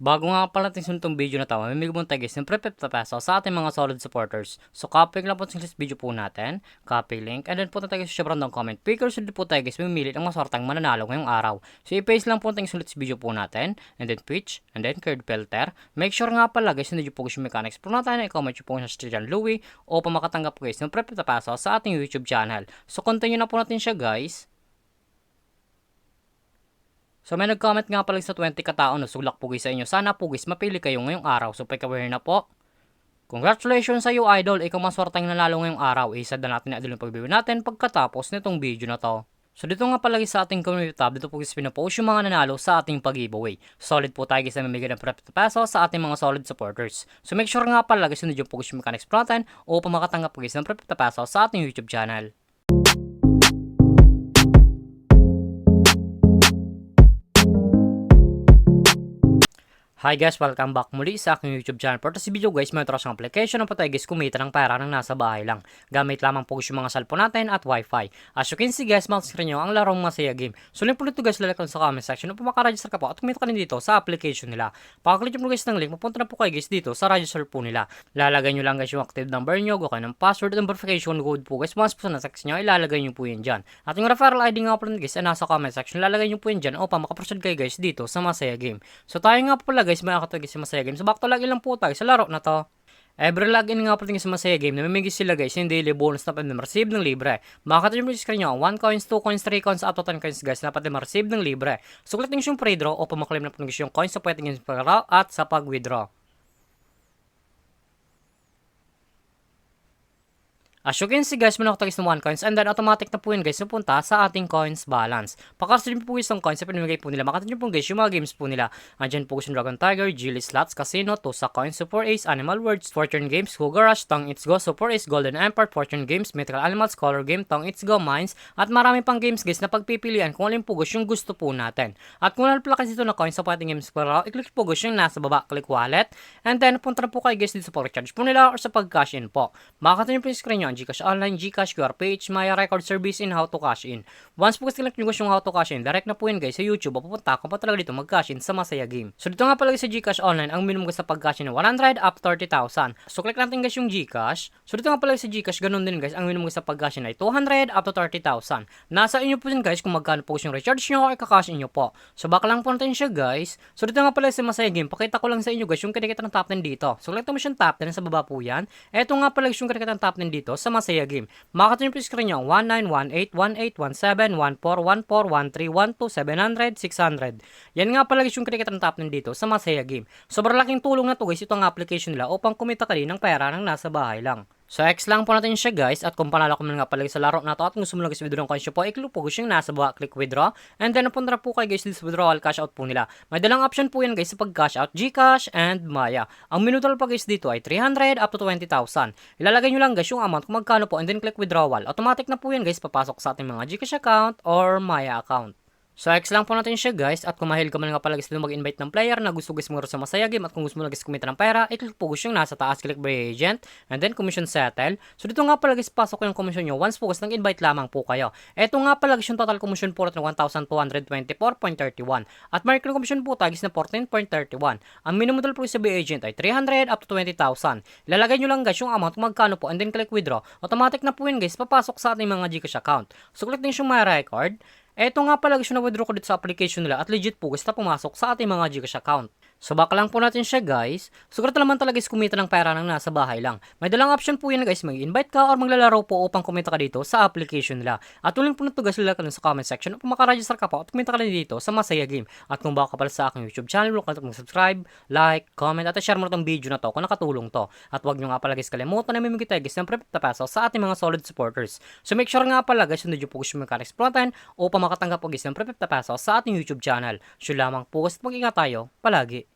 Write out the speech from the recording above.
Bago nga pala natin suntong video na tama, may mong tayo guys ng 50 peso sa ating mga solid supporters. So copy lang po sa video po natin, copy link, and then punta tayo sa random comment. Picker sunod po tayo guys, mamili ng maswartang mananalo ngayong araw. So i-paste lang po tayo sulit sa video po natin, and then Twitch, and then card filter. Make sure nga pala guys, hindi po guys yung mechanics po natin, i-comment nyo po sa Jan Louie, o makatanggap po guys ng 50 peso sa ating YouTube channel. So continue na po natin siya guys. So may nag-comment nga pala sa 20 katao na sulak po guys sa inyo. Sana po guys mapili kayo ngayong araw. So pagka-aware na po. Congratulations sa iyo idol. Ikaw maswerteng nanalo ngayong araw. Isa na natin na idol yung pag-view natin pagkatapos nitong video na to. So dito nga pala guys sa ating community tab, dito po guys pinapost yung mga nanalo sa ating pag-giveaway. Solid po tayo guys na mamigay ng 50 peso sa ating mga solid supporters. So make sure nga pala guys hindi po guys yung mechanics po natin o makatanggap po guys ng 50 peso sa ating YouTube channel. Hi guys, welcome back muli sa aking YouTube channel. For this video guys, may trust ng application na po tayo guys kumita ng pera ng nasa bahay lang. Gamit lamang po yung mga cellphone natin at wifi. As you can see guys, screen nyo ang larong Masaya Game. So link po dito guys, lalagyan sa comment section na po makaregister ka po at kumita ka din dito sa application nila. Pakaklik nyo po guys ng link, mapunta na po kayo guys dito sa register po nila. Lalagay nyo lang guys yung active number nyo, gawin ng password at verification code po guys. Once po sa section nyo, ilalagay nyo po yan dyan. At yung referral ID nga po guys, ay nasa comment section. Lalagay nyo po yan dyan o makaproceed kayo guys dito sa Masaya Game. So tayo nga po pala guys, mga katawag sa Masaya Game. So back to login lang po tayo sa laro na to. Every login nga po sa Masaya Game, namimigay sila guys yung daily bonus na pwede ma-receive ng libre. Makakatayo mo yung screen nyo, 1 coins, 2 coins, 3 coins, up to 10 coins guys na pwede ma-receive ng libre. So click nyo yung free draw o maklaim na po yung coins sa pwede nyo sa at sa pag-withdraw. As you can see guys, manakotagis ng 1 coins and then automatic na po yun guys napunta sa ating coins balance. Pagka-stream po guys ng coins na pinamigay po nila, makatayin po guys yung mga games po nila. Andyan po guys yung Dragon Tiger, Gilly Slots, Casino, Tusa Coins, Super Ace, Animal Words, Fortune Games, Cougar Rush, Tong It's Go, Super Ace, Golden Empire, Fortune Games, Mythical Animals, Color Game, Tong It's Go, Mines, at marami pang games guys na pagpipilian kung alin po guys yung gusto po natin. At kung alin pala kasi ito na coins sa pwedeng games para i-click po guys yung nasa baba, click wallet, and then punta na po kayo guys dito sa pag-recharge po nila or sa pag-cash in po. Makatayin po yung screen nyo, Gcash Online, Gcash, QR Page, Maya Record Service, in how to cash in. Once po click nyo guys yung how to cash in, direct na po yun guys sa YouTube, pupunta kung pa talaga dito mag-cash in sa Masaya Game. So dito nga pala sa Gcash Online, ang minimum guys sa pag-cash in 100 up 30,000. So click natin guys yung Gcash. So dito nga pala sa Gcash, ganun din guys, ang minimum guys sa pag-cash in ay 200 up to 30,000. Nasa inyo po yun guys kung magkano po yung recharge nyo o kakash in nyo po. So back lang po natin siya guys. So dito nga pala sa Masaya Game, pakita ko lang sa inyo guys yung kinikita ng top 10 dito. So click mo siyang top 10 sa baba po yan. Eto nga pala yung kinikita ng top 10 dito sa Masaya Game. Makakatayin po yung screen nyo, 1918, 18, 17, 14, 14, 13, 12, 700, 600. Yan nga pala yung kinikita ng top 10 dito sa Masaya Game. Sobrang laking tulong na to guys, ito ang application nila upang kumita ka din ng pera ng nasa bahay lang. So X lang po natin siya guys, at kung panalo ko man nga pala sa laro na to at gusto mo lang guys video ng coins po, i-click po guys yung nasa baba, click withdraw, and then napunta po kayo guys dito sa withdrawal cash out po nila. May dalang option po yan guys sa pag-cash out, Gcash and Maya. Ang minutal pa guys dito ay 300 up to 20,000. Ilalagay nyo lang guys yung amount kung magkano po and then click withdrawal. Automatic na po yan guys papasok sa ating mga Gcash account or Maya account. So X lang po natin siya guys, at kung mahil ka man nga pala guys mag-invite ng player na gusto guys mo sa Masaya Game, at kung gusto mo guys kumita ng pera, i-click po guys yung nasa taas, click by agent, and then commission settle. So dito nga pala guys pasok ko yung commission nyo once po guys nag-invite lamang po kayo. Eto nga pala guys yung total commission po natin 1,224.31 at mark ng commission po tayo guys na 14.31. Ang minimum total po sa by agent ay 300 up to 20,000. Ilalagay nyo lang guys yung amount kung magkano po and then click withdraw. Automatic na po yun guys papasok sa ating mga Gcash account. So click din yung my record. Eto nga pala guys yung na-withdraw ko dito sa application nila at legit po guys na pumasok sa ating mga Gcash account. So back lang po natin siya guys. Siguro naman talaga is kumita ng pera ng nasa bahay lang. May dalang option po yan guys, mag-invite ka or maglalaro po upang kumita ka dito sa application nila. At tuloy po na ito guys, lalagay sa comment section upang makaregister ka po at kumita ka din dito sa Masaya Game. At kung baka ka pala sa aking YouTube channel, huwag kalimutan mag-subscribe, like, comment at share mo na itong video na to kung nakatulong to. At huwag nyo nga pala guys kalimutan na mamimigay tayo guys ng 50 pesos sa ating mga solid supporters. So make sure nga pala guys, sunod nyo po guys yung mechanics po natin upang makatanggap po guys ng 50 pesos sa ating YouTube channel. So lamang po guys, mag-ingat tayo palagi.